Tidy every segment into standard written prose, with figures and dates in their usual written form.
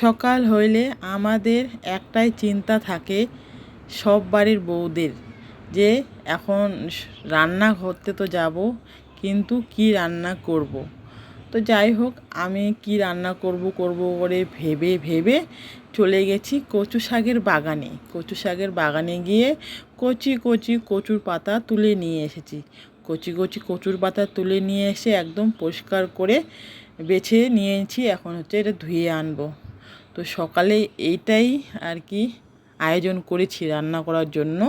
সকাল হইলে আমাদের একটাই চিন্তা থাকে সব বাড়ির বউদের, যে এখন রান্না করতে তো যাব, কিন্তু কি রান্না করব। তো যাই হোক, আমি কি রান্না করব করে ভেবে ভেবে চলে গেছি কচু শাকের বাগানে। কচু শাকের বাগানে গিয়ে কচি কচি কচুর পাতা তুলে নিয়ে এসেছি। কচি কচি কচুর পাতা তুলে নিয়ে এসে একদম পরিষ্কার করে বেছে নিয়েছি। এখন হচ্ছে এটা ধুয়ে আনবো। তো সকালে এইটাই আর কি আয়োজন করেছি রান্না করার জন্য।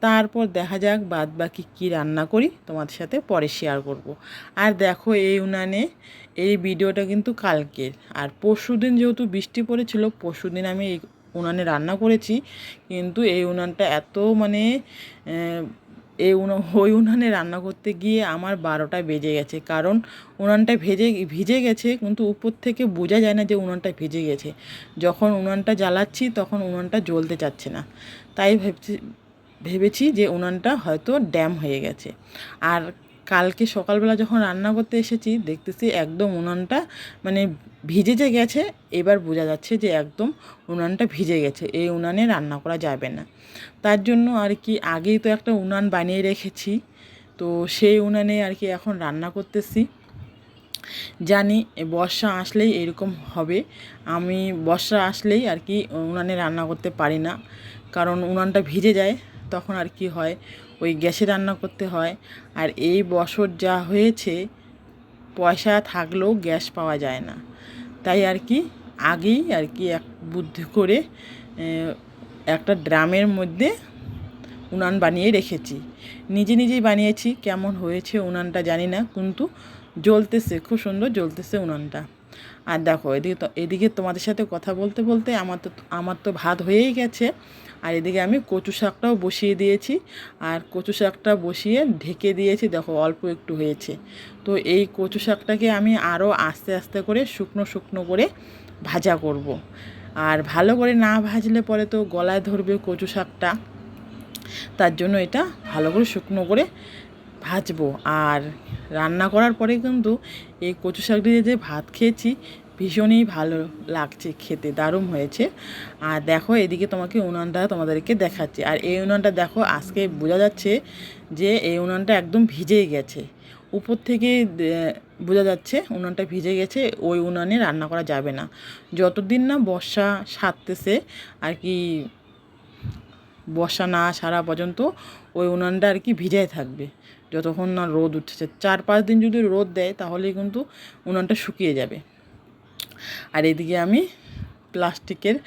তারপর দেখা যাক বাদ বাকি কী রান্না করি, তোমাদের সাথে পরে শেয়ার করব। আর দেখো, এই উনানে এই ভিডিওটা কিন্তু কালকের। আর পরশুদিন যেহেতু বৃষ্টি পড়েছিল, পরশুদিন আমি এই উনানে রান্না করেছি। কিন্তু এই উনানটা এত মানে ওই উনানে রান্না করতে গিয়ে আমার 12টা বেজে গেছে। কারণ উনানটা ভিজে গেছে, কিন্তু উপর থেকে বোঝা যায় না যে উনানটা ভিজে গেছে। যখন উনানটা জ্বালাচ্ছি তখন উনানটা জ্বলতে চাচ্ছে না। তাই ভেবেছি যে উনানটা হয়তো ড্যাম হয়ে গেছে। আর কালকে সকালবেলা যখন রান্না করতে এসেছি, দেখতেছি একদম উনানটা মানে ভিজে যে গেছে। এবার বোঝা যাচ্ছে যে একদম উনানটা ভিজে গেছে, এই উনানে রান্না করা যাবে না। তার জন্য আর কি আগেই তো একটা উনান বানিয়ে রেখেছি, তো সেই উনানে আর কি এখন রান্না করতেছি। জানি বর্ষা আসলেই এরকম হবে। আমি বর্ষা আসলেই আর কি উনানে রান্না করতে পারি না, কারণ উনানটা ভিজে যায়। তখন আর কি হয়, ওই গ্যাসে রান্না করতে হয়। আর এই বছর যা হয়েছে, পয়সা থাকলেও গ্যাস পাওয়া যায় না। তাই আর কি আগেই আর কি এক বুদ্ধি করে একটা ড্রামের মধ্যে উনান বানিয়ে রেখেছি। নিজেই বানিয়েছি। কেমন হয়েছে উনানটা জানি না, কিন্তু জ্বলতেছে, খুব সুন্দর জ্বলতেছে উনানটা। আর দেখো, এদিকে তোমাদের সাথে কথা বলতে বলতে আমার তো ভাত হয়েই গেছে। আর এদিকে আমি কচু শাকটাও বসিয়ে দিয়েছি। আর কচু শাকটা বসিয়ে ঢেকে দিয়েছি, দেখো অল্প একটু হয়েছে। তো এই কচু শাকটাকে আমি আরও আস্তে আস্তে করে শুকনো শুকনো করে ভাজা করব। আর ভালো করে না ভাজলে পরে তো গলায় ধরবে কচু শাকটা। তার জন্য এটা ভালো করে শুকনো করে ভাজবো। আর রান্না করার পরে কিন্তু এই কচু শাক দিয়ে যে ভাত খেয়েছি, ভীষণই ভালো লাগছে খেতে, দারুণ হয়েছে। আর দেখো, এদিকে তোমাদেরকে দেখাচ্ছি। আর এই উনানটা দেখো, আজকে বোঝা যাচ্ছে যে এই উনানটা একদম ভিজেই গেছে। উপর থেকে বোঝা যাচ্ছে উনানটা ভিজে গেছে। ওই উনানে রান্না করা যাবে না যতদিন না বর্ষা সারতেছে আর কি। বর্ষা না সারা পর্যন্ত ওই উনানটা আর কি ভিজাই থাকবে, যতক্ষণ না রোদ উঠছে। 4-5 দিন যদি রোদ দেয় তাহলে কিন্তু উনানটা শুকিয়ে যাবে। আর এদিকে আমি প্লাস্টিকের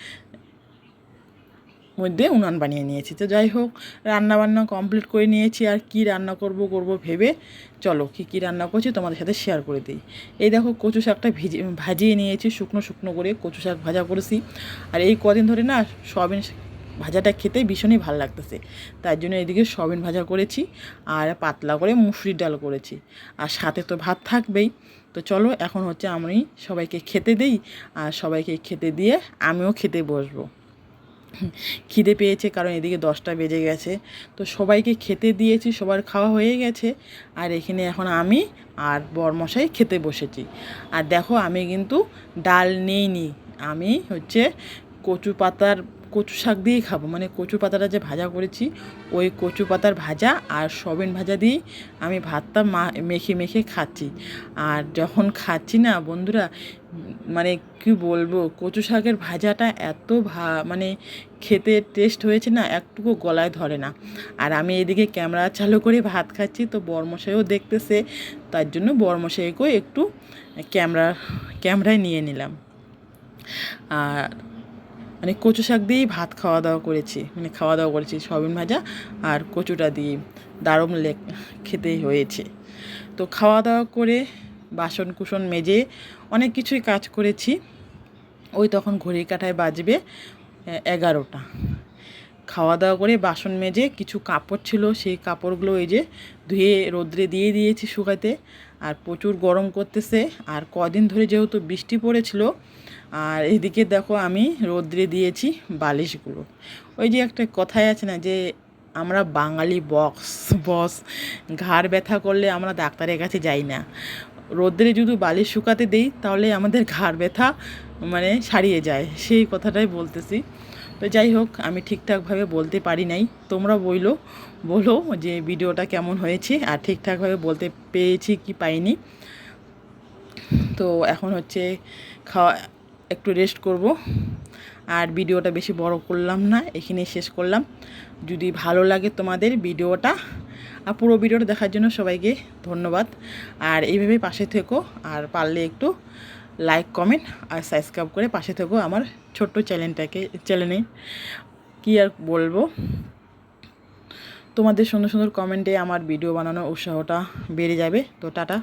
মধ্যে উনান বানিয়ে নিয়েছি। তো যাই হোক, রান্না কমপ্লিট করে নিয়েছি। আর কি রান্না করব ভেবে চলো কী রান্না করছি তোমাদের সাথে শেয়ার করে দিই। এই দেখো, কচু শাকটা ভাজিয়ে নিয়েছি, শুকনো শুকনো করে কচু শাক ভাজা করেছি। আর এই কদিন ধরে না সয়াবিন ভাজাটা খেতে ভীষণই ভালো লাগতেছে, তার জন্য এদিকে সয়াবিন ভাজা করেছি। আর পাতলা করে মুসুরির ডাল করেছি। আর সাথে তো ভাত থাকবেই। তো চলো, এখন হচ্ছে আমি সবাইকে খেতে দিই। আর সবাইকে খেতে দিয়ে আমিও খেতে বসবো। খিদে পেয়েছে, কারণ এদিকে 10টা বেজে গেছে। তো সবাইকে খেতে দিয়েছি, সবার খাওয়া হয়ে গেছে। আর এখানে এখন আমি আর বরমশাই খেতে বসেছি। আর দেখো, আমি কিন্তু ডাল নিইনি। আমি হচ্ছে কচু শাক দিয়েই খাবো, মানে কচু পাতাটা যে ভাজা করেছি, ওই কচু পাতার ভাজা আর সয়াবিন ভাজা দিয়েই আমি ভাতটা মেখে মেখে খাচ্ছি। আর যখন খাচ্ছি না বন্ধুরা, মানে কি বলবো, কচু শাকের ভাজাটা এত মানে খেতে টেস্ট হয়েছে না, একটুকু গলায় ধরে না। আর আমি এদিকে ক্যামেরা চালু করে ভাত খাচ্ছি, তো বরমশাইও দেখতেছে। তার জন্য বরমশাইকেও একটু ক্যামেরায় নিয়ে নিলাম। আর মানে কচু শাক দিয়েই ভাত খাওয়া দাওয়া করেছি সয়াবিন ভাজা আর কচুটা দিয়ে, দারুণ খেতে হয়েছে। তো খাওয়া দাওয়া করে বাসন কুসন মেজে অনেক কিছুই কাজ করেছি। ওই তখন ঘড়ির কাঁটায় বাজবে 11টা। খাওয়া দাওয়া করে বাসন মেজে কিছু কাপড় ছিল, সেই কাপড়গুলো এই যে ধুয়ে রোদ্রে দিয়ে দিয়েছি শুকাতে। আর প্রচুর গরম করতেছে। আর কদিন ধরে যেহেতু বৃষ্টি পড়েছিল, আর এদিকে দেখো আমি রোদ্রে দিয়েছি বালিশগুলো। ওই যে একটা কথাই আছে না, যে আমরা বাঙালি বস ঘাড় ব্যথা করলে আমরা ডাক্তারের কাছে যাই না। রোদ্রে যদি বালিশ শুকাতে দেই তাহলে আমাদের ঘাড় ব্যথা মানে সারিয়ে যায়, সেই কথাটাই বলতেছি। তো যাই হোক, আমি ঠিকঠাকভাবে বলতে পারি নাই, তোমরা বলো যে ভিডিওটা কেমন হয়েছে আর ঠিকঠাকভাবে বলতে পেরেছি কি পাইনি। তো এখন হচ্ছে খাওয়া, একটু রেস্ট করব, আর ভিডিওটা বেশি বড় করলাম না, এখানে শেষ করলাম। যদি ভালো লাগে তোমাদের ভিডিওটা আর পুরো ভিডিওটা দেখার জন্য সবাইকে ধন্যবাদ। আর এইভাবে পাশে থেকো, আর পারলে একটু লাইক কমেন্ট আর সাবস্ক্রাইব করে পাশে থেকো আমার ছোট্ট চ্যানেলে। কি আর বলবো, তোমাদের সুন্দর সুন্দর কমেন্টে আমার ভিডিও বানানোর উৎসাহটা বেড়ে যাবে। তো টাটা।